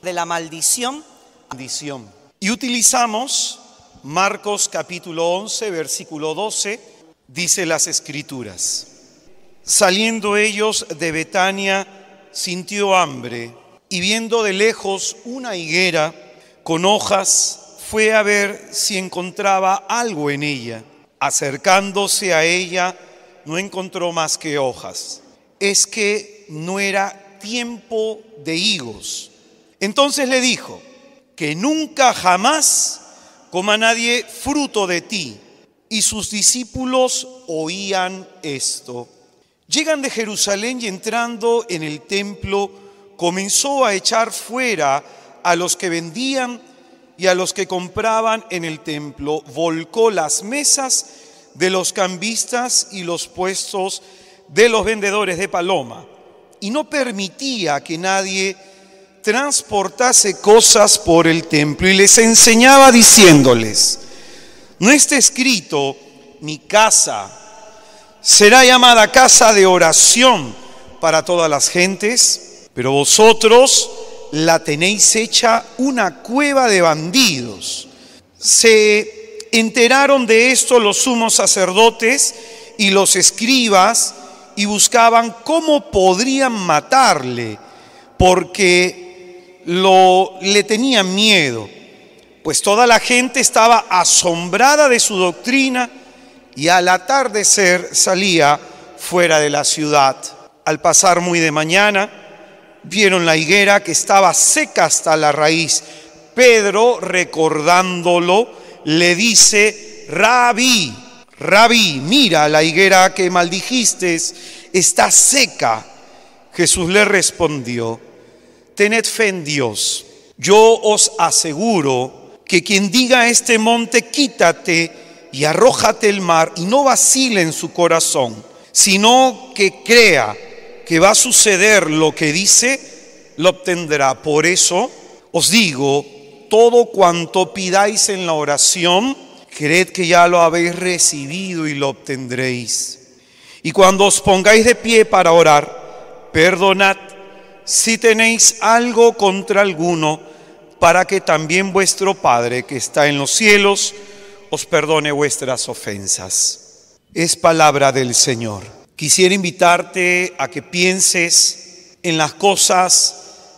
de la maldición. Y utilizamos Marcos capítulo 11, versículo 12, dice las Escrituras: saliendo ellos de Betania, sintió hambre, y viendo de lejos una higuera con hojas, fue a ver si encontraba algo en ella. Acercándose a ella, no encontró más que hojas. Es que no era tiempo de higos. Entonces le dijo: que nunca jamás coma nadie fruto de ti. Y sus discípulos oían esto. Llegan de Jerusalén y entrando en el templo, comenzó a echar fuera a los que vendían y a los que compraban en el templo. Volcó las mesas de los cambistas y los puestos de los vendedores de paloma, y no permitía que nadie transportase cosas por el templo, y les enseñaba diciéndoles: ¿no está escrito, mi casa será llamada casa de oración para todas las gentes? Pero vosotros la tenéis hecha una cueva de bandidos. Se enteraron de esto los sumos sacerdotes y los escribas, y buscaban cómo podrían matarle, porque le tenían miedo, pues toda la gente estaba asombrada de su doctrina, y al atardecer salía fuera de la ciudad. Al pasar muy de mañana, vieron la higuera que estaba seca hasta la raíz. Pedro, recordándolo, le dice: Rabí, Rabí, mira, la higuera que maldijiste está seca. Jesús le respondió: tened fe en Dios. Yo os aseguro que quien diga a este monte: quítate y arrójate al mar, y no vacile en su corazón, sino que crea que va a suceder lo que dice, lo obtendrá. Por eso os digo, todo cuanto pidáis en la oración, creed que ya lo habéis recibido y lo obtendréis. Y cuando os pongáis de pie para orar, perdonad si tenéis algo contra alguno, para que también vuestro Padre que está en los cielos os perdone vuestras ofensas. Es palabra del Señor. Quisiera invitarte a que pienses en las cosas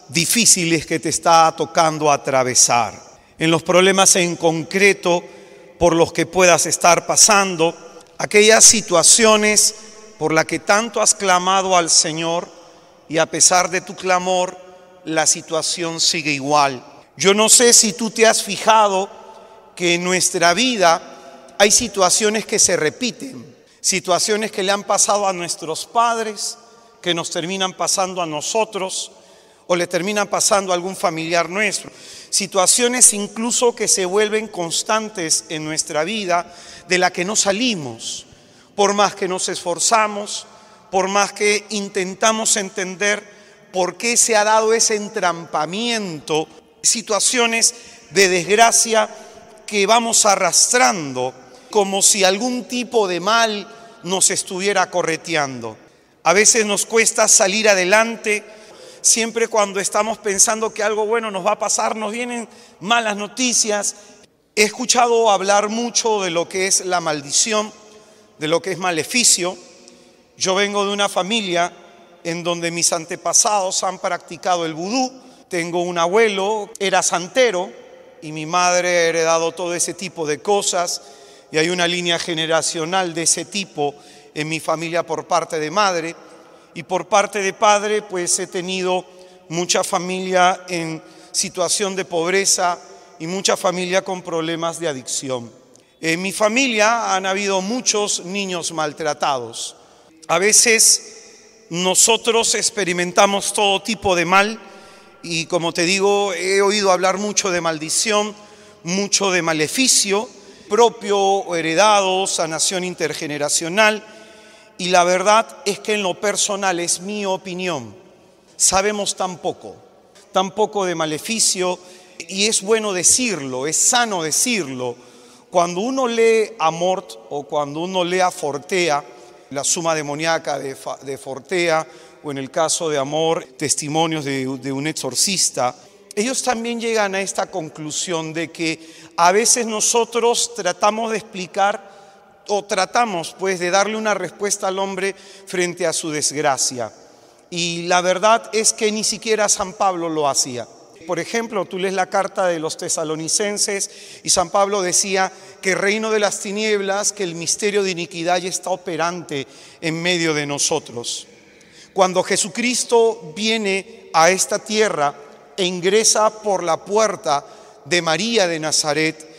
difíciles que te está tocando atravesar, en los problemas en concreto por los que puedas estar pasando, aquellas situaciones por las que tanto has clamado al Señor, y a pesar de tu clamor, la situación sigue igual. Yo no sé si tú te has fijado que en nuestra vida hay situaciones que se repiten, situaciones que le han pasado a nuestros padres, que nos terminan pasando a nosotros, o le terminan pasando a algún familiar nuestro. Situaciones incluso que se vuelven constantes en nuestra vida, de la que no salimos, por más que nos esforzamos, por más que intentamos entender por qué se ha dado ese entrampamiento, situaciones de desgracia que vamos arrastrando, como si algún tipo de mal nos estuviera correteando. A veces nos cuesta salir adelante. Siempre cuando estamos pensando que algo bueno nos va a pasar, nos vienen malas noticias. He escuchado hablar mucho de lo que es la maldición, de lo que es maleficio. Yo vengo de una familia en donde mis antepasados han practicado el vudú. Tengo un abuelo, era santero, y mi madre ha heredado todo ese tipo de cosas, y hay una línea generacional de ese tipo en mi familia por parte de madre. Y por parte de padre, pues he tenido mucha familia en situación de pobreza y mucha familia con problemas de adicción. En mi familia han habido muchos niños maltratados. A veces nosotros experimentamos todo tipo de mal, y como te digo, he oído hablar mucho de maldición, mucho de maleficio, propio o heredado, sanación intergeneracional. Y la verdad es que en lo personal, es mi opinión, sabemos tan poco de maleficio, y es bueno decirlo, es sano decirlo. Cuando uno lee a Mort o cuando uno lee a Fortea, la suma demoníaca de Fortea, o en el caso de Amor, testimonios de un exorcista, ellos también llegan a esta conclusión de que a veces nosotros tratamos de explicar o tratamos pues de darle una respuesta al hombre frente a su desgracia. Y la verdad es que ni siquiera San Pablo lo hacía. Por ejemplo, tú lees la carta de los tesalonicenses y San Pablo decía que el reino de las tinieblas, que el misterio de iniquidad ya está operante en medio de nosotros. Cuando Jesucristo viene a esta tierra e ingresa por la puerta de María de Nazaret,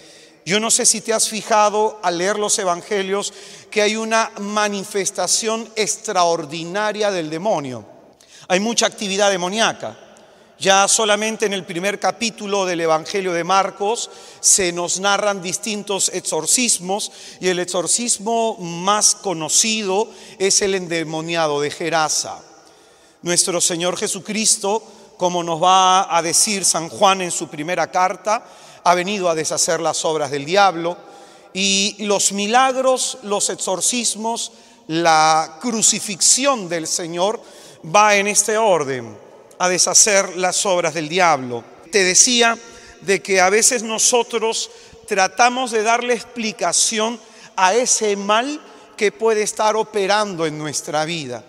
yo no sé si te has fijado al leer los evangelios que hay una manifestación extraordinaria del demonio. Hay mucha actividad demoníaca. Ya solamente en el primer capítulo del Evangelio de Marcos se nos narran distintos exorcismos y el exorcismo más conocido es el endemoniado de Gerasa. Nuestro Señor Jesucristo, como nos va a decir San Juan en su primera carta, ha venido a deshacer las obras del diablo, y los milagros, los exorcismos, la crucifixión del Señor va en este orden: a deshacer las obras del diablo. Te decía de que a veces nosotros tratamos de darle explicación a ese mal que puede estar operando en nuestra vida.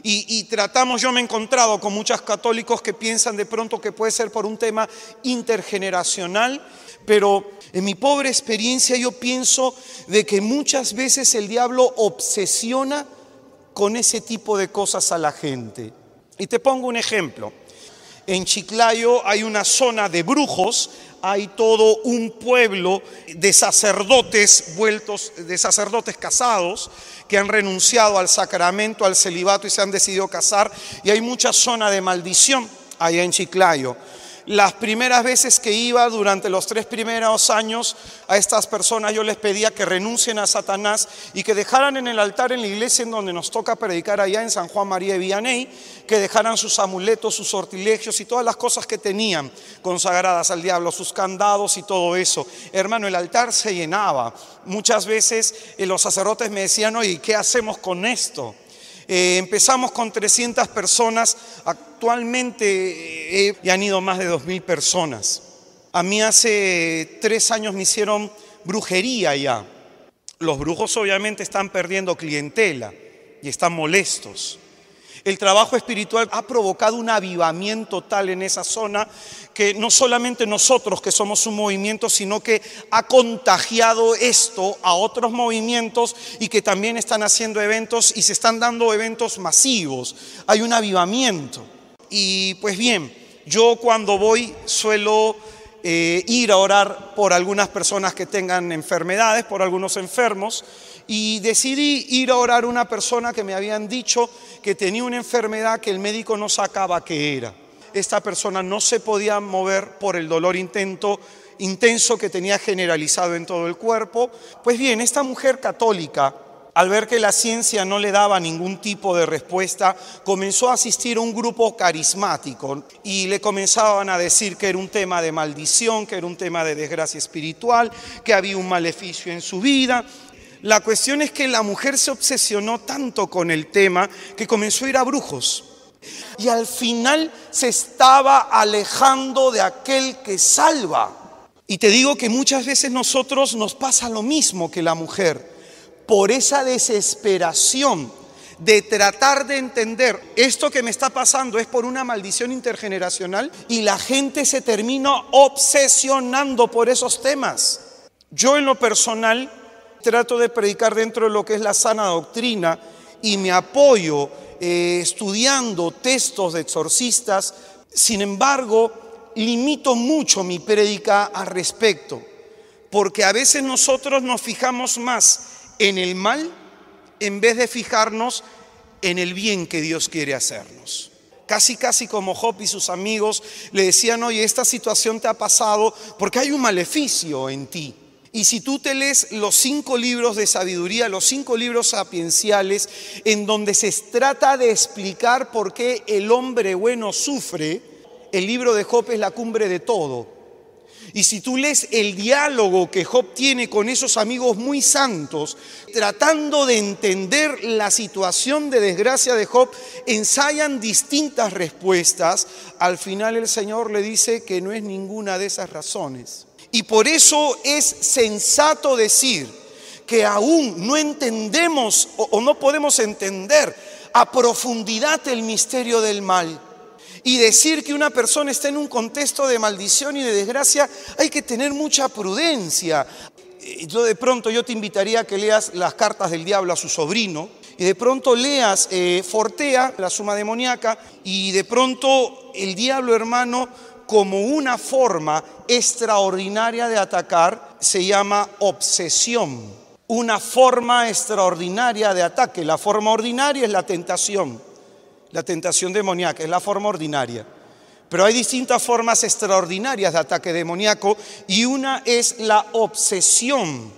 Y tratamos, yo me he encontrado con muchos católicos que piensan de pronto que puede ser por un tema intergeneracional, pero en mi pobre experiencia yo pienso de que muchas veces el diablo obsesiona con ese tipo de cosas a la gente. Y te pongo un ejemplo. En Chiclayo hay una zona de brujos, hay todo un pueblo de sacerdotes de sacerdotes casados que han renunciado al sacramento, al celibato y se han decidido casar, y hay mucha zona de maldición allá en Chiclayo. Las primeras veces que iba, durante los 3 primeros años, a estas personas yo les pedía que renuncien a Satanás y que dejaran en el altar en la iglesia en donde nos toca predicar allá en San Juan María de Vianney, que dejaran sus amuletos, sus sortilegios y todas las cosas que tenían consagradas al diablo, sus candados y todo eso. Hermano, el altar se llenaba. Muchas veces los sacerdotes me decían: oye, ¿qué hacemos con esto? Empezamos con 300 personas, actualmente ya han ido más de 2000 personas. A mí hace 3 años me hicieron brujería ya. Los brujos obviamente están perdiendo clientela y están molestos. El trabajo espiritual ha provocado un avivamiento tal en esa zona que no solamente nosotros que somos un movimiento, sino que ha contagiado esto a otros movimientos y que también están haciendo eventos y se están dando eventos masivos. Hay un avivamiento. Y pues bien, yo cuando voy suelo ir a orar por algunas personas que tengan enfermedades, por algunos enfermos. Y decidí ir a orar a una persona que me habían dicho que tenía una enfermedad que el médico no sacaba qué era. Esta persona no se podía mover por el dolor intenso que tenía generalizado en todo el cuerpo. Pues bien, esta mujer católica, al ver que la ciencia no le daba ningún tipo de respuesta, comenzó a asistir a un grupo carismático y le comenzaban a decir que era un tema de maldición, que era un tema de desgracia espiritual, que había un maleficio en su vida. La cuestión es que la mujer se obsesionó tanto con el tema que comenzó a ir a brujos. Y al final se estaba alejando de aquel que salva. Y te digo que muchas veces nosotros nos pasa lo mismo que la mujer. Por esa desesperación de tratar de entender esto que me está pasando es por una maldición intergeneracional, y la gente se termina obsesionando por esos temas. Yo en lo personal trato de predicar dentro de lo que es la sana doctrina y me apoyo estudiando textos de exorcistas. Sin embargo, limito mucho mi prédica al respecto, porque a veces nosotros nos fijamos más en el mal en vez de fijarnos en el bien que Dios quiere hacernos. Casi como Job y sus amigos le decían: oye, esta situación te ha pasado porque hay un maleficio en ti. Y si tú te lees los 5 libros de sabiduría, los 5 libros sapienciales, en donde se trata de explicar por qué el hombre bueno sufre, el libro de Job es la cumbre de todo. Y si tú lees el diálogo que Job tiene con esos amigos muy santos, tratando de entender la situación de desgracia de Job, ensayan distintas respuestas. Al final el Señor le dice que no es ninguna de esas razones. Y por eso es sensato decir que aún no entendemos o no podemos entender a profundidad el misterio del mal. Y decir que una persona está en un contexto de maldición y de desgracia, hay que tener mucha prudencia. De pronto yo te invitaría a que leas las cartas del diablo a su sobrino, y de pronto leas Fortea, la suma demoníaca, y de pronto el diablo, hermano, como una forma extraordinaria de atacar, se llama obsesión. Una forma extraordinaria de ataque. La forma ordinaria es la tentación. La tentación demoníaca es la forma ordinaria. Pero hay distintas formas extraordinarias de ataque demoníaco y una es la obsesión,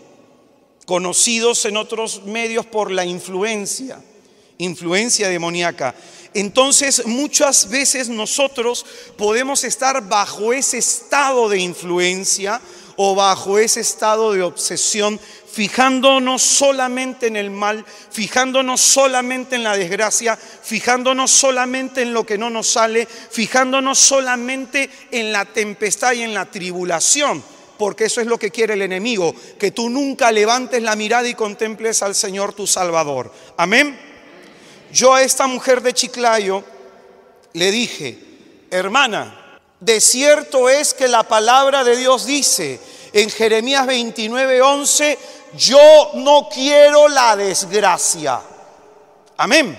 conocidos en otros medios por la influencia demoníaca. Entonces muchas veces nosotros podemos estar bajo ese estado de influencia o bajo ese estado de obsesión, fijándonos solamente en el mal, fijándonos solamente en la desgracia, fijándonos solamente en lo que no nos sale, fijándonos solamente en la tempestad y en la tribulación, porque eso es lo que quiere el enemigo, que tú nunca levantes la mirada y contemples al Señor tu Salvador. Amén. Yo a esta mujer de Chiclayo le dije: hermana, de cierto es que la palabra de Dios dice en Jeremías 29:11, yo no quiero la desgracia. Amén.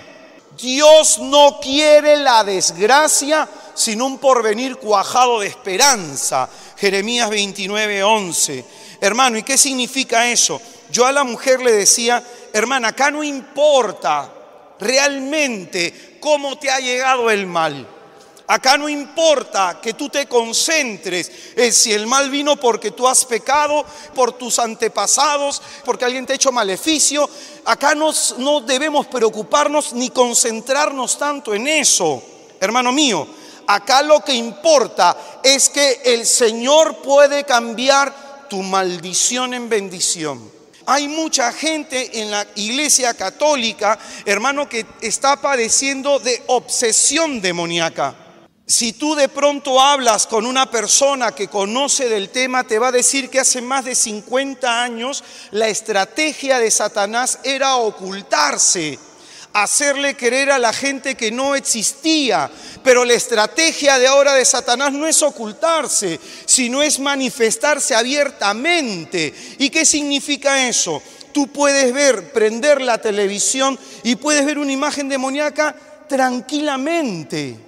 Dios no quiere la desgracia, sino un porvenir cuajado de esperanza. Jeremías 29:11. Hermano, ¿y qué significa eso? Yo a la mujer le decía: hermana, acá no importa realmente cómo te ha llegado el mal. Acá no importa que tú te concentres en si el mal vino porque tú has pecado, por tus antepasados, porque alguien te ha hecho maleficio. Acá no debemos preocuparnos ni concentrarnos tanto en eso, hermano mío. Acá lo que importa es que el Señor puede cambiar tu maldición en bendición. Hay mucha gente en la iglesia católica, hermano, que está padeciendo de obsesión demoníaca. Si tú de pronto hablas con una persona que conoce del tema, te va a decir que hace más de 50 años la estrategia de Satanás era ocultarse, hacerle creer a la gente que no existía. Pero la estrategia de ahora de Satanás no es ocultarse, sino es manifestarse abiertamente. ¿Y qué significa eso? Tú puedes prender la televisión y puedes ver una imagen demoníaca tranquilamente.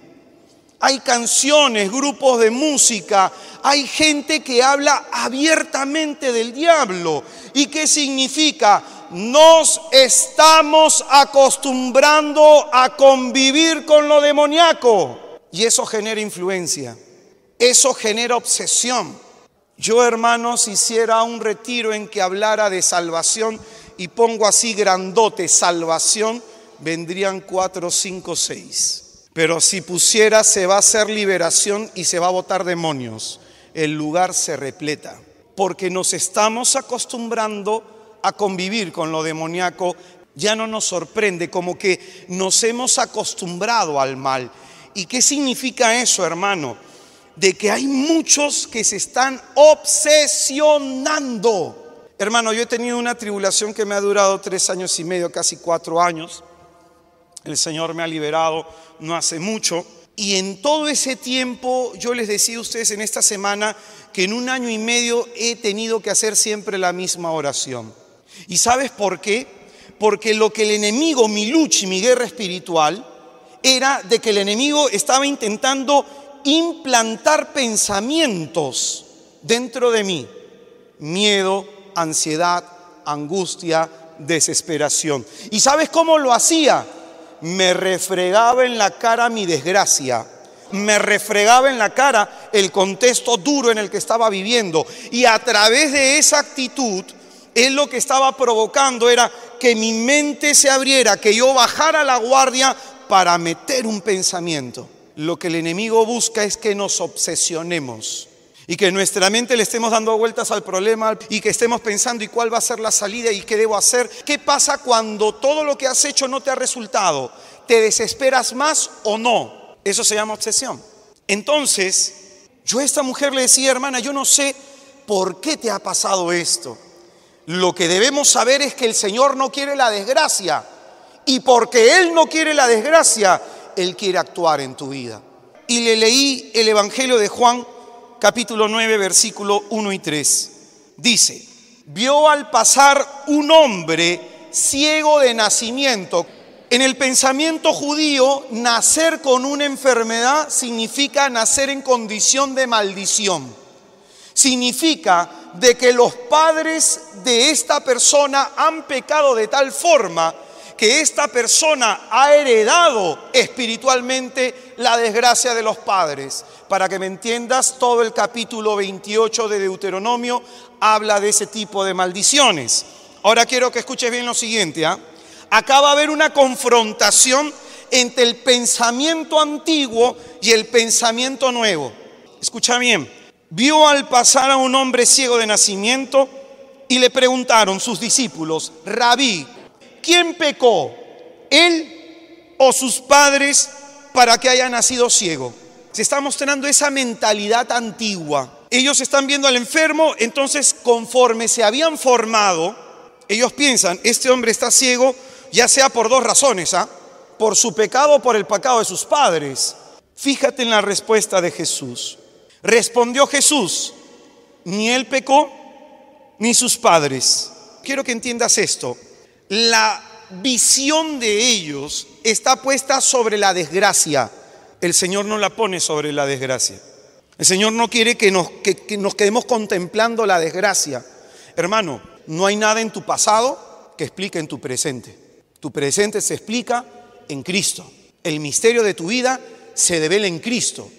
Hay canciones, grupos de música, hay gente que habla abiertamente del diablo. ¿Y qué significa? Nos estamos acostumbrando a convivir con lo demoníaco. Y eso genera influencia, eso genera obsesión. Yo, hermanos, hiciera un retiro en que hablara de salvación y pongo así grandote, salvación, vendrían 4, 5, 6. Pero si pusiera se va a hacer liberación y se va a botar demonios, el lugar se repleta. Porque nos estamos acostumbrando a convivir con lo demoníaco, ya no nos sorprende, como que nos hemos acostumbrado al mal. ¿Y qué significa eso, hermano? De que hay muchos que se están obsesionando. Hermano, yo he tenido una tribulación que me ha durado 3 años y medio, casi 4 años. El Señor me ha liberado no hace mucho. Y en todo ese tiempo, yo les decía a ustedes en esta semana que en 1 año y medio he tenido que hacer siempre la misma oración. ¿Y sabes por qué? Porque lo que el enemigo, mi lucha y mi guerra espiritual, era de que el enemigo estaba intentando implantar pensamientos dentro de mí. Miedo, ansiedad, angustia, desesperación. ¿Y sabes cómo lo hacía? Me refregaba en la cara mi desgracia, me refregaba en la cara el contexto duro en el que estaba viviendo, y a través de esa actitud, él lo que estaba provocando era que mi mente se abriera, que yo bajara la guardia para meter un pensamiento. Lo que el enemigo busca es que nos obsesionemos. Y que en nuestra mente le estemos dando vueltas al problema y que estemos pensando ¿y cuál va a ser la salida y qué debo hacer? ¿Qué pasa cuando todo lo que has hecho no te ha resultado? ¿Te desesperas más o no? Eso se llama obsesión. Entonces, yo a esta mujer le decía, hermana, yo no sé por qué te ha pasado esto. Lo que debemos saber es que el Señor no quiere la desgracia. Y porque Él no quiere la desgracia, Él quiere actuar en tu vida. Y le leí el Evangelio de Juan, capítulo 9, versículo 1 y 3. Dice, vio al pasar un hombre ciego de nacimiento. En el pensamiento judío, nacer con una enfermedad significa nacer en condición de maldición. Significa de que los padres de esta persona han pecado de tal forma que esta persona ha heredado espiritualmente la desgracia de los padres. Para que me entiendas, todo el capítulo 28 de Deuteronomio habla de ese tipo de maldiciones. Ahora quiero que escuches bien lo siguiente, Acá va a haber una confrontación entre el pensamiento antiguo y el pensamiento nuevo. Escucha bien. Vio al pasar a un hombre ciego de nacimiento y le preguntaron sus discípulos, Rabí, ¿quién pecó, él o sus padres para que haya nacido ciego? Se está mostrando esa mentalidad antigua. Ellos están viendo al enfermo, entonces conforme se habían formado, ellos piensan, este hombre está ciego, ya sea por dos razones, por su pecado o por el pecado de sus padres. Fíjate en la respuesta de Jesús. Respondió Jesús, ni él pecó, ni sus padres. Quiero que entiendas esto. La visión de ellos está puesta sobre la desgracia. El Señor no la pone sobre la desgracia. El Señor no quiere que nos quedemos contemplando la desgracia. Hermano, no hay nada en tu pasado que explique en tu presente. Tu presente se explica en Cristo. El misterio de tu vida se devela en Cristo.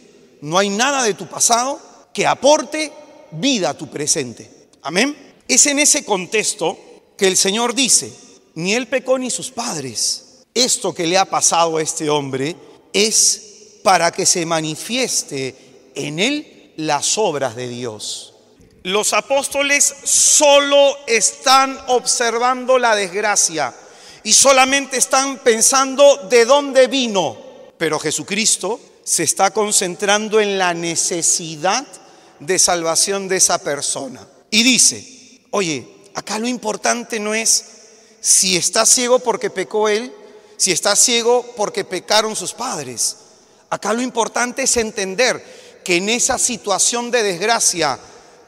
No hay nada de tu pasado que aporte vida a tu presente. Amén. Es en ese contexto que el Señor dice, ni él pecó ni sus padres. Esto que le ha pasado a este hombre es para que se manifieste en él las obras de Dios. Los apóstoles solo están observando la desgracia y solamente están pensando de dónde vino. Pero Jesucristo se está concentrando en la necesidad de salvación de esa persona. Y dice, oye, acá lo importante no es si está ciego porque pecó él, si está ciego porque pecaron sus padres. Acá lo importante es entender que en esa situación de desgracia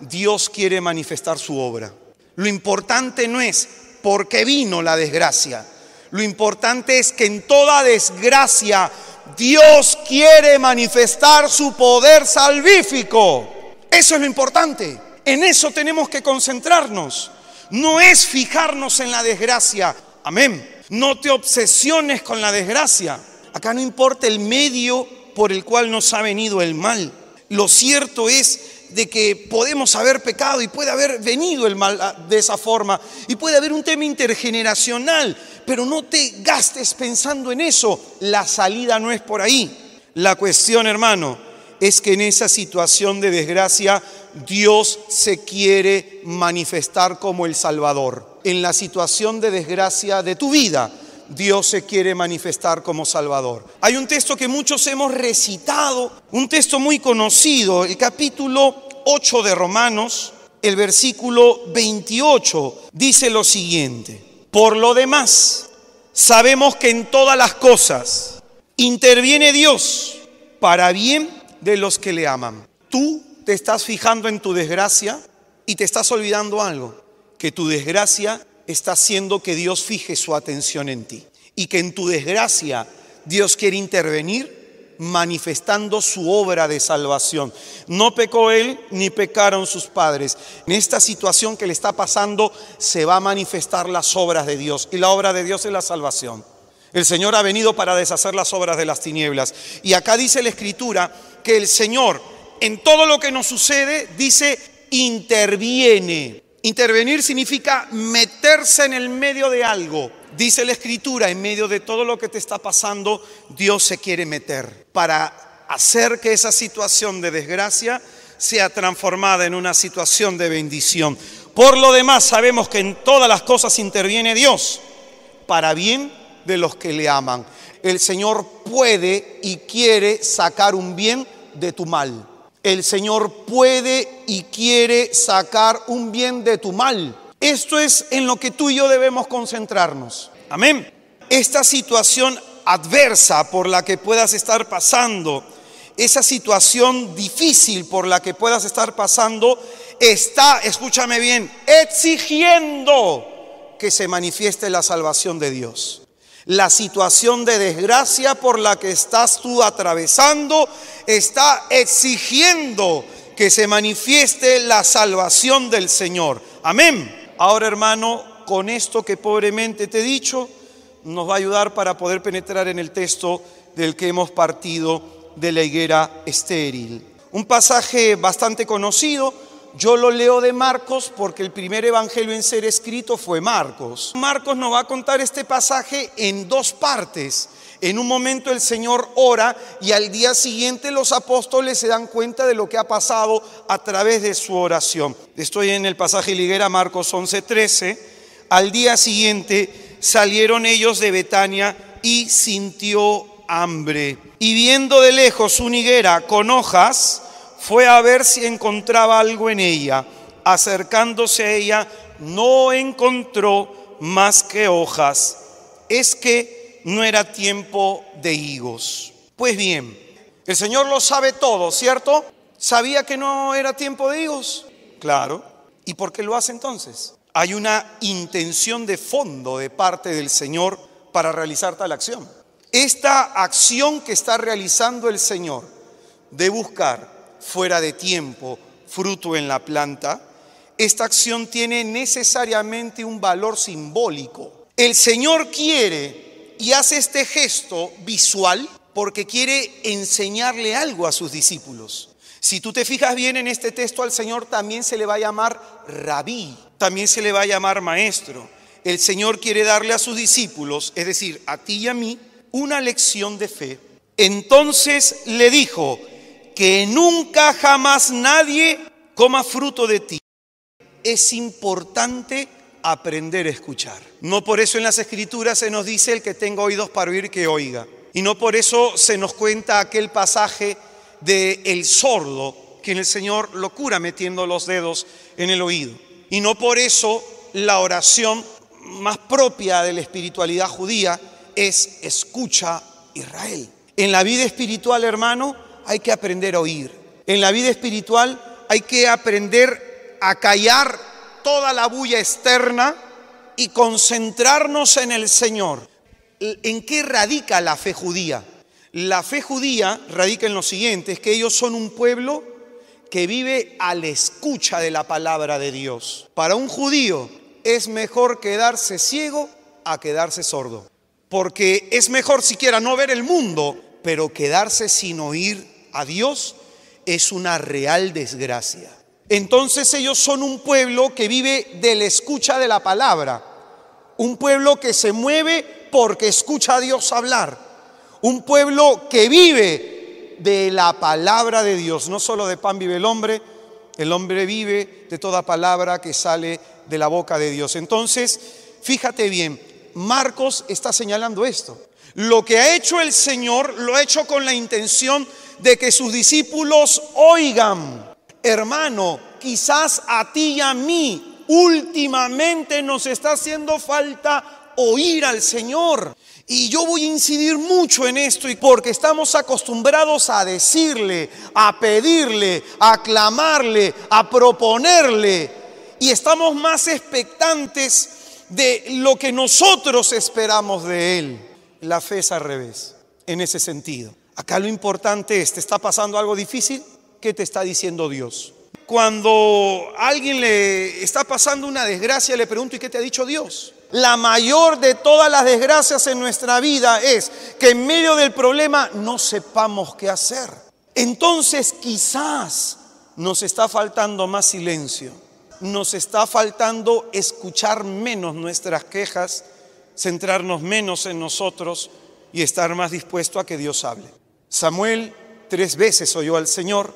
Dios quiere manifestar su obra. Lo importante no es por qué vino la desgracia. Lo importante es que en toda desgracia Dios quiere manifestar su poder salvífico. Eso es lo importante. En eso tenemos que concentrarnos. No es fijarnos en la desgracia. Amén. No te obsesiones con la desgracia. Acá no importa el medio por el cual nos ha venido el mal. Lo cierto es de que podemos haber pecado y puede haber venido el mal de esa forma. Y puede haber un tema intergeneracional. Pero no te gastes pensando en eso. La salida no es por ahí. La cuestión, hermano, es que en esa situación de desgracia Dios se quiere manifestar como el Salvador. En la situación de desgracia de tu vida, Dios se quiere manifestar como Salvador. Hay un texto que muchos hemos recitado, un texto muy conocido, el capítulo 8 de Romanos, el versículo 28, dice lo siguiente. Por lo demás, sabemos que en todas las cosas interviene Dios para bien de los que le aman. Tú te estás fijando en tu desgracia y te estás olvidando algo, que tu desgracia está haciendo que Dios fije su atención en ti y que en tu desgracia Dios quiere intervenir manifestando su obra de salvación. No pecó él ni pecaron sus padres. En esta situación que le está pasando se va a manifestar las obras de Dios y la obra de Dios es la salvación. El Señor ha venido para deshacer las obras de las tinieblas y acá dice la Escritura que el Señor en todo lo que nos sucede dice interviene. Intervenir significa meterse en el medio de algo. Dice la Escritura, en medio de todo lo que te está pasando, Dios se quiere meter para hacer que esa situación de desgracia sea transformada en una situación de bendición. Por lo demás, sabemos que en todas las cosas interviene Dios para bien de los que le aman. El Señor puede y quiere sacar un bien de tu mal. El Señor puede y quiere sacar un bien de tu mal. Esto es en lo que tú y yo debemos concentrarnos. Amén. Esta situación adversa por la que puedas estar pasando, esa situación difícil por la que puedas estar pasando, está, escúchame bien, exigiendo que se manifieste la salvación de Dios. La situación de desgracia por la que estás tú atravesando está exigiendo que se manifieste la salvación del Señor. Amén. Ahora, hermano, con esto que pobremente te he dicho, nos va a ayudar para poder penetrar en el texto del que hemos partido, de la higuera estéril. Un pasaje bastante conocido. Yo lo leo de Marcos porque el primer evangelio en ser escrito fue Marcos. Marcos nos va a contar este pasaje en dos partes. En un momento el Señor ora y al día siguiente los apóstoles se dan cuenta de lo que ha pasado a través de su oración. Estoy en el pasaje de la higuera, Marcos 11:13. Al día siguiente salieron ellos de Betania y sintió hambre. Y viendo de lejos una higuera con hojas, fue a ver si encontraba algo en ella. Acercándose a ella, no encontró más que hojas. Es que no era tiempo de higos. Pues bien, el Señor lo sabe todo, ¿cierto? ¿Sabía que no era tiempo de higos? Claro. ¿Y por qué lo hace entonces? Hay una intención de fondo de parte del Señor para realizar tal acción. Esta acción que está realizando el Señor de buscar fuera de tiempo fruto en la planta, esta acción tiene necesariamente un valor simbólico. El Señor quiere y hace este gesto visual porque quiere enseñarle algo a sus discípulos. Si tú te fijas bien en este texto, al Señor también se le va a llamar rabí, también se le va a llamar maestro. El Señor quiere darle a sus discípulos, es decir, a ti y a mí, una lección de fe. Entonces le dijo: que nunca jamás nadie coma fruto de ti. Es importante aprender a escuchar. No por eso en las Escrituras se nos dice: el que tenga oídos para oír, que oiga. Y no por eso se nos cuenta aquel pasaje de el sordo, que el Señor lo cura metiendo los dedos en el oído. Y no por eso la oración más propia de la espiritualidad judía es: escucha, Israel. En la vida espiritual, hermano, hay que aprender a oír. En la vida espiritual hay que aprender a callar toda la bulla externa y concentrarnos en el Señor. ¿En qué radica la fe judía? La fe judía radica en lo siguiente: es que ellos son un pueblo que vive a la escucha de la palabra de Dios. Para un judío es mejor quedarse ciego a quedarse sordo, porque es mejor siquiera no ver el mundo, pero quedarse sin oír a Dios es una real desgracia. Entonces ellos son un pueblo que vive de la escucha de la palabra, un pueblo que se mueve porque escucha a Dios hablar, un pueblo que vive de la palabra de Dios. No solo de pan vive el hombre vive de toda palabra que sale de la boca de Dios. Entonces, fíjate bien, Marcos está señalando esto. Lo que ha hecho el Señor lo ha hecho con la intención de que sus discípulos oigan. Hermano, quizás a ti y a mí últimamente nos está haciendo falta oír al Señor. Y yo voy a incidir mucho en esto, porque estamos acostumbrados a decirle, a pedirle, a clamarle, a proponerle, y estamos más expectantes de lo que nosotros esperamos de Él. La fe es al revés, en ese sentido. Acá lo importante es: ¿te está pasando algo difícil? ¿Qué te está diciendo Dios? Cuando a alguien le está pasando una desgracia, le pregunto: ¿y qué te ha dicho Dios? La mayor de todas las desgracias en nuestra vida es que en medio del problema no sepamos qué hacer. Entonces quizás nos está faltando más silencio, nos está faltando escuchar menos nuestras quejas, centrarnos menos en nosotros y estar más dispuesto a que Dios hable. Samuel 3 veces oyó al Señor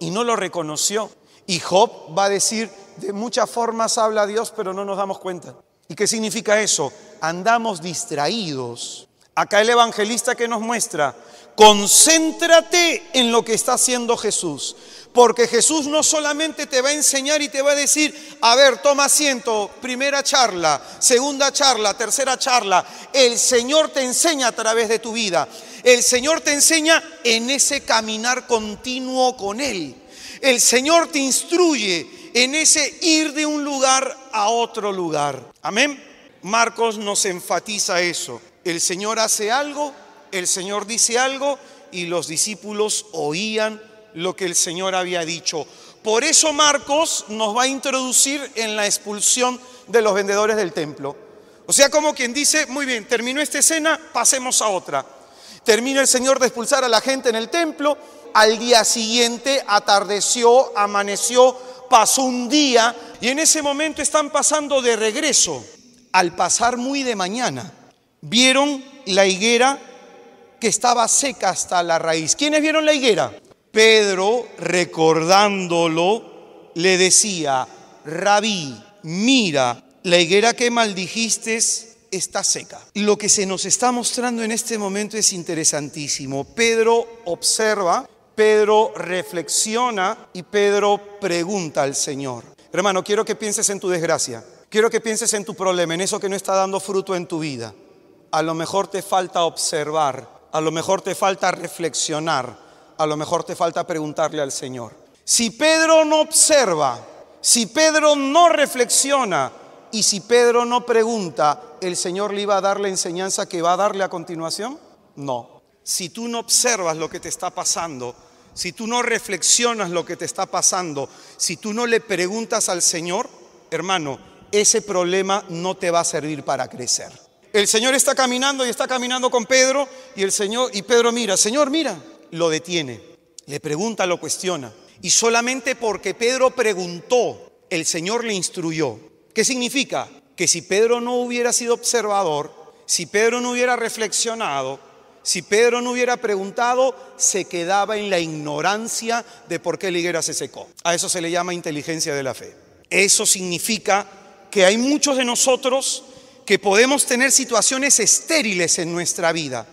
y no lo reconoció. Y Job va a decir, de muchas formas habla Dios, pero no nos damos cuenta. ¿Y qué significa eso? Andamos distraídos. Acá el evangelista que nos muestra, concéntrate en lo que está haciendo Jesús. Porque Jesús no solamente te va a enseñar y te va a decir, a ver, toma asiento, primera charla, segunda charla, tercera charla. El Señor te enseña a través de tu vida. El Señor te enseña en ese caminar continuo con Él. El Señor te instruye en ese ir de un lugar a otro lugar. Amén. Marcos nos enfatiza eso. El Señor hace algo, el Señor dice algo y los discípulos oían lo que el Señor había dicho. Por eso Marcos nos va a introducir en la expulsión de los vendedores del templo. O sea, como quien dice, muy bien, terminó esta escena, pasemos a otra. Termina el Señor de expulsar a la gente en el templo. Al día siguiente atardeció, amaneció, pasó un día y en ese momento están pasando de regreso. Al pasar muy de mañana, vieron la higuera que estaba seca hasta la raíz. ¿Quiénes vieron la higuera? Pedro, recordándolo, le decía, Rabí, mira, la higuera que maldijiste está seca. Lo que se nos está mostrando en este momento es interesantísimo. Pedro observa, Pedro reflexiona y Pedro pregunta al Señor. Hermano, quiero que pienses en tu desgracia. Quiero que pienses en tu problema, en eso que no está dando fruto en tu vida. A lo mejor te falta observar, a lo mejor te falta reflexionar, a lo mejor te falta preguntarle al Señor. Si Pedro no observa, si Pedro no reflexiona y si Pedro no pregunta, ¿el Señor le iba a dar la enseñanza que va a darle a continuación? No. Si tú no observas lo que te está pasando, si tú no reflexionas lo que te está pasando, si tú no le preguntas al Señor, hermano, ese problema no te va a servir para crecer. El Señor está caminando y está caminando con Pedro y Pedro mira, Señor, mira, lo detiene, le pregunta, lo cuestiona. Y solamente porque Pedro preguntó, el Señor le instruyó. ¿Qué significa? Que si Pedro no hubiera sido observador, si Pedro no hubiera reflexionado, si Pedro no hubiera preguntado, se quedaba en la ignorancia de por qué la higuera se secó. A eso se le llama inteligencia de la fe. Eso significa que hay muchos de nosotros que podemos tener situaciones estériles en nuestra vida,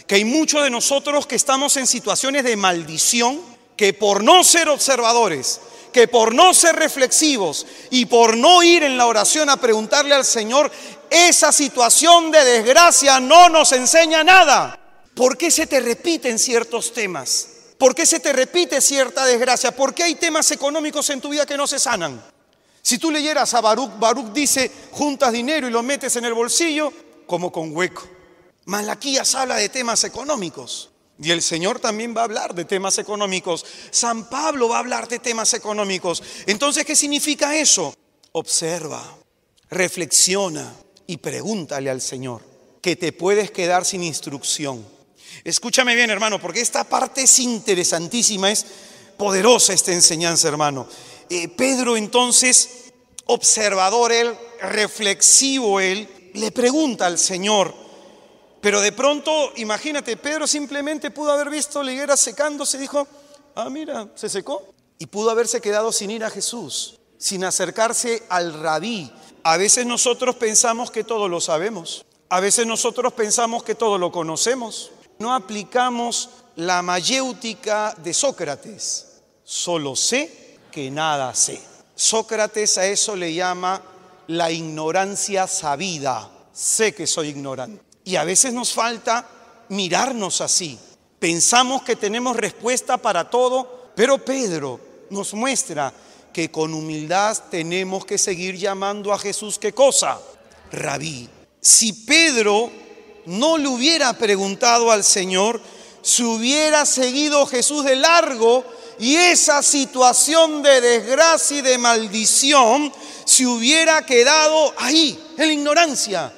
que hay muchos de nosotros que estamos en situaciones de maldición, que por no ser observadores, que por no ser reflexivos y por no ir en la oración a preguntarle al Señor, esa situación de desgracia no nos enseña nada. ¿Por qué se te repiten ciertos temas? ¿Por qué se te repite cierta desgracia? ¿Por qué hay temas económicos en tu vida que no se sanan? Si tú leyeras a Baruch dice, juntas dinero y lo metes en el bolsillo, como con hueco. Malaquías habla de temas económicos. Y el Señor también va a hablar de temas económicos. San Pablo va a hablar de temas económicos. Entonces, ¿qué significa eso? Observa, reflexiona y pregúntale al Señor, que te puedes quedar sin instrucción. Escúchame bien, hermano, porque esta parte es interesantísima, es poderosa esta enseñanza, hermano. Pedro entonces, observador él, reflexivo él, le pregunta al Señor, pero de pronto, imagínate, Pedro simplemente pudo haber visto la higuera secándose y dijo, ah, mira, se secó. Y pudo haberse quedado sin ir a Jesús, sin acercarse al Rabí. A veces nosotros pensamos que todo lo sabemos, a veces nosotros pensamos que todo lo conocemos. No aplicamos la mayéutica de Sócrates, solo sé que nada sé. Sócrates a eso le llama la ignorancia sabida. Sé que soy ignorante. Y a veces nos falta mirarnos así. Pensamos que tenemos respuesta para todo, pero Pedro nos muestra que con humildad tenemos que seguir llamando a Jesús, ¿qué cosa? Rabí. Si Pedro no le hubiera preguntado al Señor, se hubiera seguido Jesús de largo y esa situación de desgracia y de maldición se hubiera quedado ahí, en la ignorancia.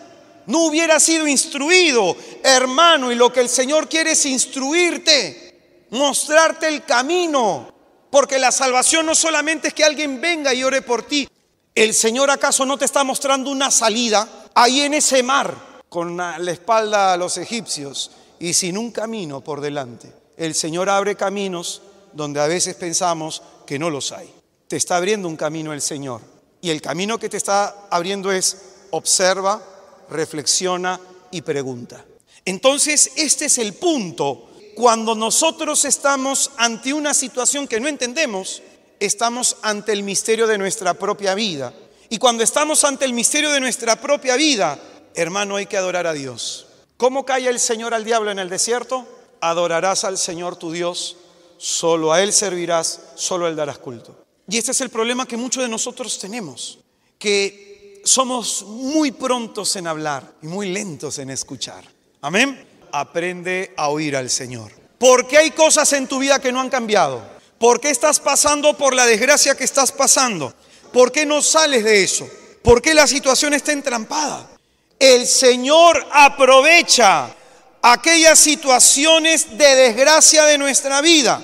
No hubiera sido instruido, hermano, y lo que el Señor quiere es instruirte, mostrarte el camino, porque la salvación no solamente es que alguien venga y ore por ti. ¿El Señor acaso no te está mostrando una salida ahí en ese mar, con la espalda a los egipcios y sin un camino por delante? El Señor abre caminos donde a veces pensamos que no los hay. Te está abriendo un camino el Señor. Y el camino que te está abriendo es observa, reflexiona y pregunta. Entonces, este es el punto. Cuando nosotros estamos ante una situación que no entendemos, estamos ante el misterio de nuestra propia vida. Y cuando estamos ante el misterio de nuestra propia vida, hermano, hay que adorar a Dios. ¿Cómo calla el Señor al diablo en el desierto? Adorarás al Señor tu Dios, solo a Él servirás, solo a Él darás culto. Y este es el problema que muchos de nosotros tenemos, que somos muy prontos en hablar y muy lentos en escuchar. Amén. Aprende a oír al Señor. ¿Por qué hay cosas en tu vida que no han cambiado? ¿Por qué estás pasando por la desgracia que estás pasando? ¿Por qué no sales de eso? ¿Por qué la situación está entrampada? El Señor aprovecha aquellas situaciones de desgracia de nuestra vida,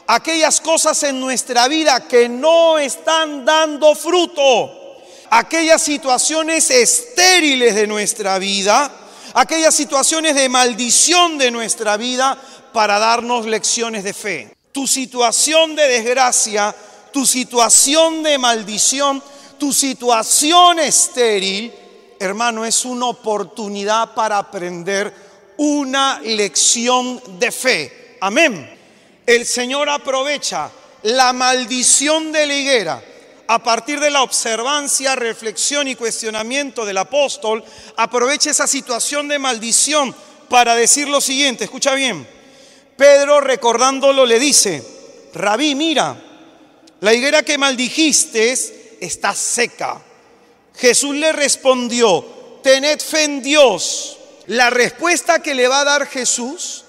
aquellas cosas en nuestra vida que no están dando fruto, aquellas situaciones estériles de nuestra vida, aquellas situaciones de maldición de nuestra vida para darnos lecciones de fe. Tu situación de desgracia, tu situación de maldición, tu situación estéril, hermano, es una oportunidad para aprender una lección de fe. Amén. El Señor aprovecha la maldición de la higuera a partir de la observancia, reflexión y cuestionamiento del apóstol. Aprovecha esa situación de maldición para decir lo siguiente. Escucha bien. Pedro, recordándolo, le dice: Rabí, mira, la higuera que maldijiste está seca. Jesús le respondió: tened fe en Dios. La respuesta que le va a dar Jesús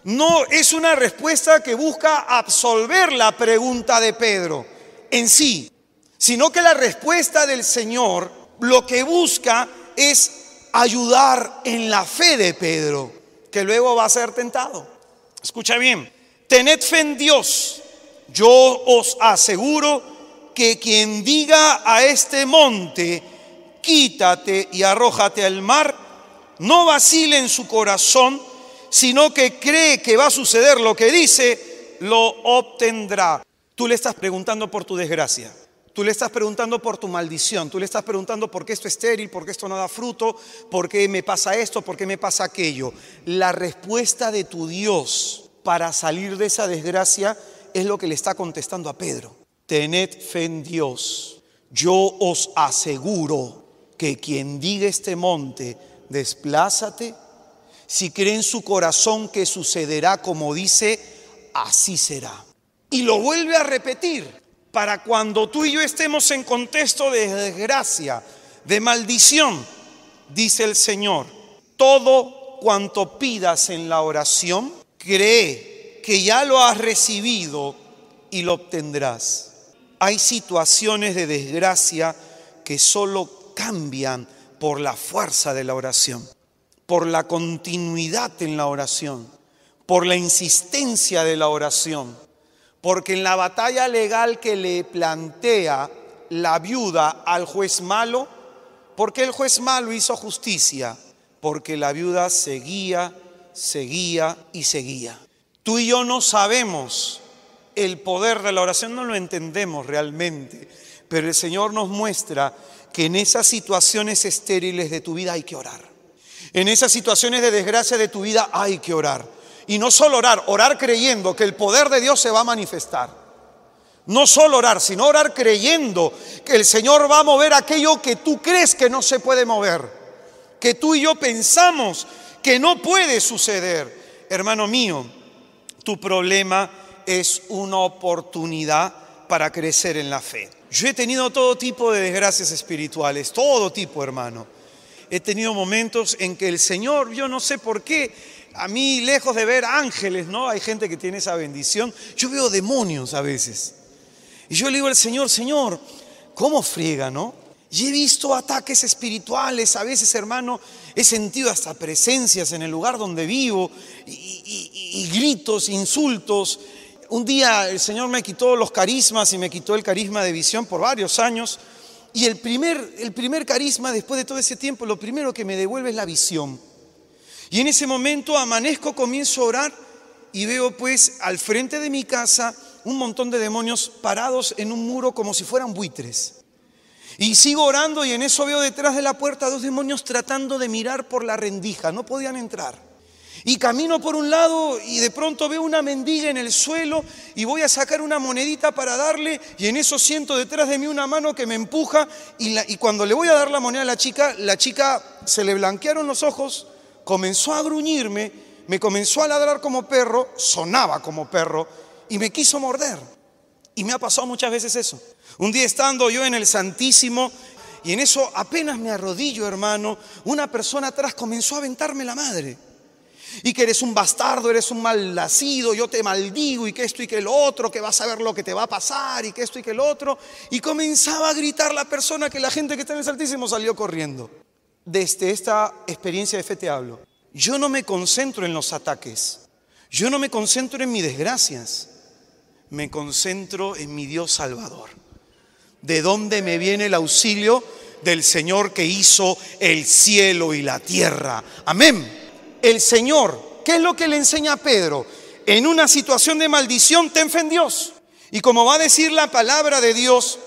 no es una respuesta que busca absolver la pregunta de Pedro en sí, sino que la respuesta del Señor lo que busca es ayudar en la fe de Pedro, que luego va a ser tentado. Escucha bien, tened fe en Dios. Yo os aseguro que quien diga a este monte, quítate y arrójate al mar, no vacile en su corazón, sino que cree que va a suceder lo que dice, lo obtendrá. Tú le estás preguntando por tu desgracia, tú le estás preguntando por tu maldición, tú le estás preguntando por qué esto es estéril, por qué esto no da fruto, por qué me pasa esto, por qué me pasa aquello. La respuesta de tu Dios para salir de esa desgracia es lo que le está contestando a Pedro. Tened fe en Dios. Yo os aseguro que quien diga este monte, desplázate, si cree en su corazón que sucederá como dice, así será. Y lo vuelve a repetir para cuando tú y yo estemos en contexto de desgracia, de maldición. Dice el Señor: todo cuanto pidas en la oración, cree que ya lo has recibido y lo obtendrás. Hay situaciones de desgracia que solo cambian por la fuerza de la oración, por la continuidad en la oración, por la insistencia de la oración. Porque en la batalla legal que le plantea la viuda al juez malo, ¿por qué el juez malo hizo justicia? Porque la viuda seguía y seguía. Tú y yo no sabemos el poder de la oración, no lo entendemos realmente, pero el Señor nos muestra que en esas situaciones estériles de tu vida hay que orar. En esas situaciones de desgracia de tu vida hay que orar. Y no solo orar, orar creyendo que el poder de Dios se va a manifestar. No solo orar, sino orar creyendo que el Señor va a mover aquello que tú crees que no se puede mover, que tú y yo pensamos que no puede suceder. Hermano mío, tu problema es una oportunidad para crecer en la fe. Yo he tenido todo tipo de desgracias espirituales, todo tipo, hermano. He tenido momentos en que el Señor, yo no sé por qué, a mí lejos de ver ángeles, ¿no? Hay gente que tiene esa bendición. Yo veo demonios a veces. Y yo le digo al Señor: Señor, ¿cómo friega, no? Y he visto ataques espirituales, a veces, hermano, he sentido hasta presencias en el lugar donde vivo y gritos, insultos. Un día el Señor me quitó los carismas y me quitó el carisma de visión por varios años. Y el primer carisma, después de todo ese tiempo, lo primero que me devuelve es la visión. Y en ese momento amanezco, comienzo a orar y veo pues al frente de mi casa un montón de demonios parados en un muro como si fueran buitres. Y sigo orando y en eso veo detrás de la puerta 2 demonios tratando de mirar por la rendija, no podían entrar. Y camino por un lado y de pronto veo una mendiga en el suelo y voy a sacar una monedita para darle, y en eso siento detrás de mí una mano que me empuja y cuando le voy a dar la moneda a la chica se le blanquearon los ojos, comenzó a gruñirme, me comenzó a ladrar como perro, sonaba como perro y me quiso morder. Y me ha pasado muchas veces eso. Un día estando yo en el Santísimo y en eso apenas me arrodillo, hermano, una persona atrás comenzó a aventarme la madre. Y que eres un bastardo, eres un mal nacido, yo te maldigo y que esto y que lo otro, que vas a ver lo que te va a pasar y que esto y que lo otro. Y comenzaba a gritar la persona, que la gente que está en el Santísimo salió corriendo. Desde esta experiencia de fe te hablo. Yo no me concentro en los ataques, yo no me concentro en mis desgracias, me concentro en mi Dios Salvador. ¿De dónde me viene el auxilio? Del Señor que hizo el cielo y la tierra. Amén. El Señor, ¿qué es lo que le enseña a Pedro? En una situación de maldición, ten fe en Dios. Y como va a decir la palabra de Dios,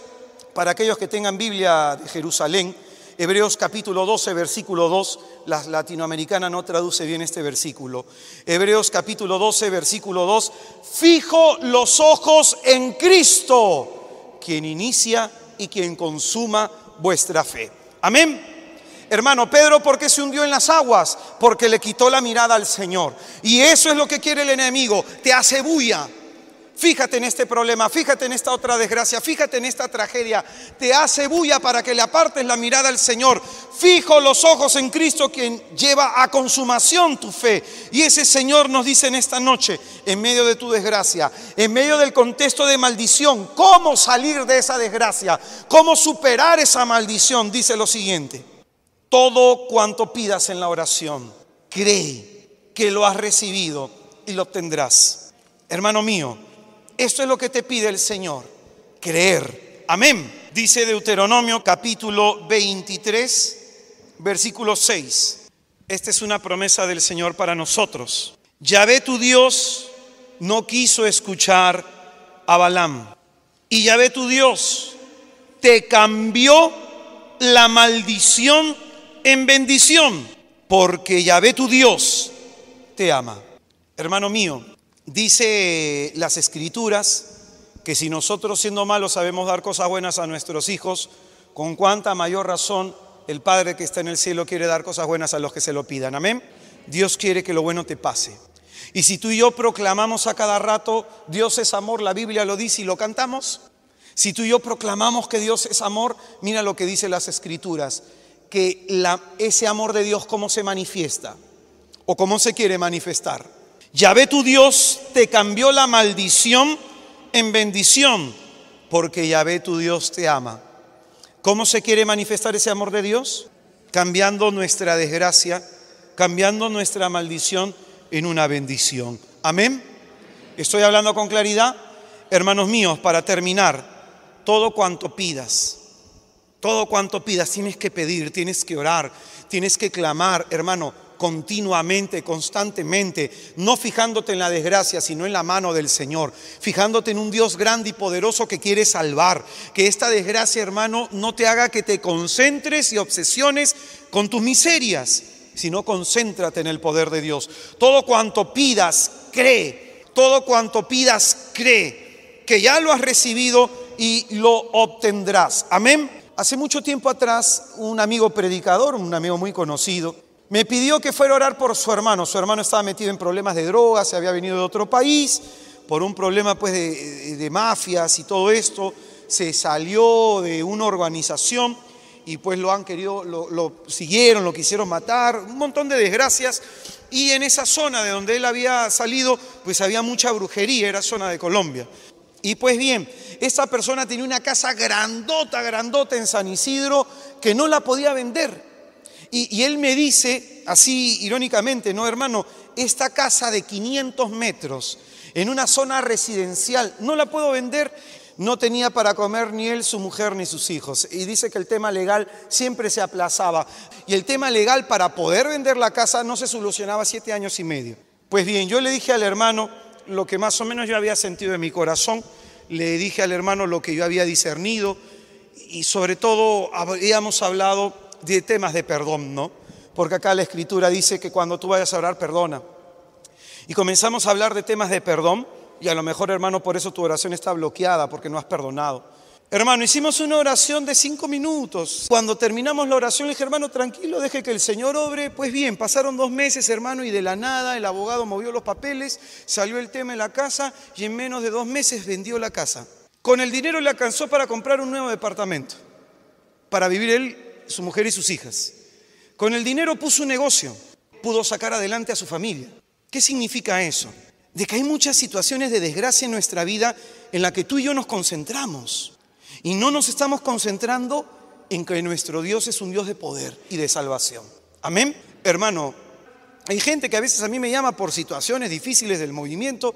para aquellos que tengan Biblia de Jerusalén, Hebreos capítulo 12, versículo 2, la latinoamericana no traduce bien este versículo. Hebreos capítulo 12, versículo 2, fijo los ojos en Cristo, quien inicia y quien consuma vuestra fe. Amén. Hermano, Pedro, ¿por qué se hundió en las aguas? Porque le quitó la mirada al Señor. Y eso es lo que quiere el enemigo, te hace bulla. Fíjate en este problema, fíjate en esta otra desgracia, fíjate en esta tragedia. Te hace bulla para que le apartes la mirada al Señor. Fijo los ojos en Cristo, quien lleva a consumación tu fe. Y ese Señor nos dice en esta noche, en medio de tu desgracia, en medio del contexto de maldición, cómo salir de esa desgracia, cómo superar esa maldición. Dice lo siguiente: todo cuanto pidas en la oración, cree que lo has recibido y lo obtendrás. Hermano mío, esto es lo que te pide el Señor, creer. Amén. Dice Deuteronomio capítulo 23, versículo 6. Esta es una promesa del Señor para nosotros. Yahvé tu Dios no quiso escuchar a Balaam, y Yahvé tu Dios te cambió la maldición en bendición, porque Yahvé tu Dios te ama. Hermano mío, dice las Escrituras que si nosotros siendo malos sabemos dar cosas buenas a nuestros hijos, con cuánta mayor razón el Padre que está en el cielo quiere dar cosas buenas a los que se lo pidan. Amén. Dios quiere que lo bueno te pase. Y si tú y yo proclamamos a cada rato Dios es amor, la Biblia lo dice y lo cantamos. Si tú y yo proclamamos que Dios es amor, mira lo que dice las Escrituras, que ese amor de Dios cómo se manifiesta o cómo se quiere manifestar. Yahvé tu Dios te cambió la maldición en bendición, porque Yahvé tu Dios te ama. ¿Cómo se quiere manifestar ese amor de Dios? Cambiando nuestra desgracia, cambiando nuestra maldición en una bendición. Amén. ¿Estoy hablando con claridad? Hermanos míos, para terminar, todo cuanto pidas tienes que pedir, tienes que orar, tienes que clamar, hermano, continuamente, constantemente, no fijándote en la desgracia, sino en la mano del Señor, fijándote en un Dios grande y poderoso que quiere salvar. Que esta desgracia, hermano, no te haga que te concentres y obsesiones con tus miserias, sino concéntrate en el poder de Dios. Todo cuanto pidas, cree. Todo cuanto pidas, cree que ya lo has recibido y lo obtendrás. Amén. Hace mucho tiempo atrás, un amigo predicador, un amigo muy conocido, me pidió que fuera a orar por su hermano. Su hermano estaba metido en problemas de drogas, se había venido de otro país, por un problema pues de mafias y todo esto. Se salió de una organización y pues lo siguieron, lo quisieron matar, un montón de desgracias. Y en esa zona de donde él había salido, pues había mucha brujería, era zona de Colombia. Y pues bien, esta persona tenía una casa grandota en San Isidro que no la podía vender. Y él me dice, así irónicamente, no hermano, esta casa de 500 metros en una zona residencial, no la puedo vender. No tenía para comer ni él, su mujer, ni sus hijos. Y dice que el tema legal siempre se aplazaba. Y el tema legal para poder vender la casa no se solucionaba 7 años y medio. Pues bien, yo le dije al hermano, lo que más o menos yo había sentido en mi corazón. Le dije al hermano lo que yo había discernido y sobre todo habíamos hablado de temas de perdón, ¿no? Porque acá la Escritura dice que cuando tú vayas a orar, perdona. Y comenzamos a hablar de temas de perdón y a lo mejor, hermano, por eso tu oración está bloqueada porque no has perdonado. Hermano, hicimos una oración de 5 minutos. Cuando terminamos la oración, le dije, hermano, tranquilo, deje que el Señor obre. Pues bien, pasaron 2 meses, hermano, y de la nada el abogado movió los papeles, salió el tema en la casa y en menos de 2 meses vendió la casa. Con el dinero le alcanzó para comprar un nuevo departamento, para vivir él, su mujer y sus hijas. Con el dinero puso un negocio, pudo sacar adelante a su familia. ¿Qué significa eso? De que hay muchas situaciones de desgracia en nuestra vida en las que tú y yo nos concentramos. Y no nos estamos concentrando en que nuestro Dios es un Dios de poder y de salvación. Amén. Hermano, hay gente que a veces a mí me llama por situaciones difíciles del movimiento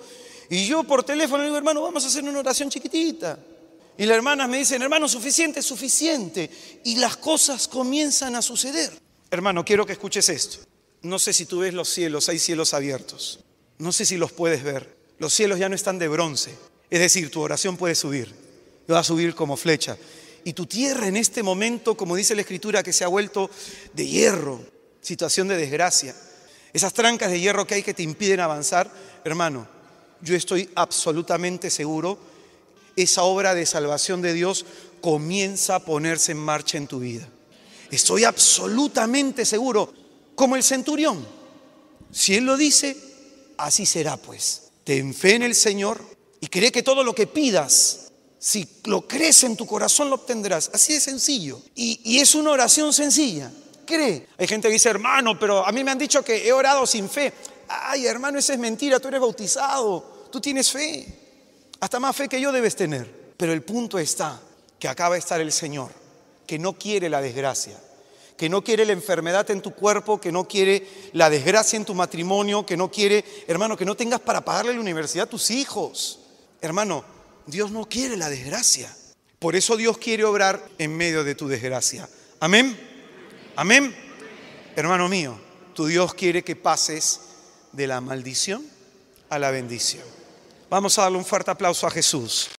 y yo por teléfono le digo, hermano, vamos a hacer una oración chiquitita. Y las hermanas me dicen, hermano, suficiente, suficiente. Y las cosas comienzan a suceder. Hermano, quiero que escuches esto. No sé si tú ves los cielos, hay cielos abiertos. No sé si los puedes ver. Los cielos ya no están de bronce. Es decir, tu oración puede subir. Va a subir como flecha. Y tu tierra en este momento, como dice la Escritura, que se ha vuelto de hierro, situación de desgracia. Esas trancas de hierro que hay que te impiden avanzar, hermano, yo estoy absolutamente seguro, esa obra de salvación de Dios comienza a ponerse en marcha en tu vida. Estoy absolutamente seguro, como el centurión. Si Él lo dice, así será pues. Ten fe en el Señor y cree que todo lo que pidas, si lo crees en tu corazón, lo obtendrás. Así de sencillo. Y es una oración sencilla. Cree. Hay gente que dice, hermano, pero a mí me han dicho que he orado sin fe. Ay, hermano, esa es mentira. Tú eres bautizado. Tú tienes fe. Hasta más fe que yo debes tener. Pero el punto está que acá va a estar el Señor, que no quiere la desgracia, que no quiere la enfermedad en tu cuerpo, que no quiere la desgracia en tu matrimonio, que no quiere, hermano, que no tengas para pagarle la universidad a tus hijos. Hermano, Dios no quiere la desgracia. Por eso Dios quiere obrar en medio de tu desgracia. Amén. Amén. Hermano mío, tu Dios quiere que pases de la maldición a la bendición. Vamos a darle un fuerte aplauso a Jesús.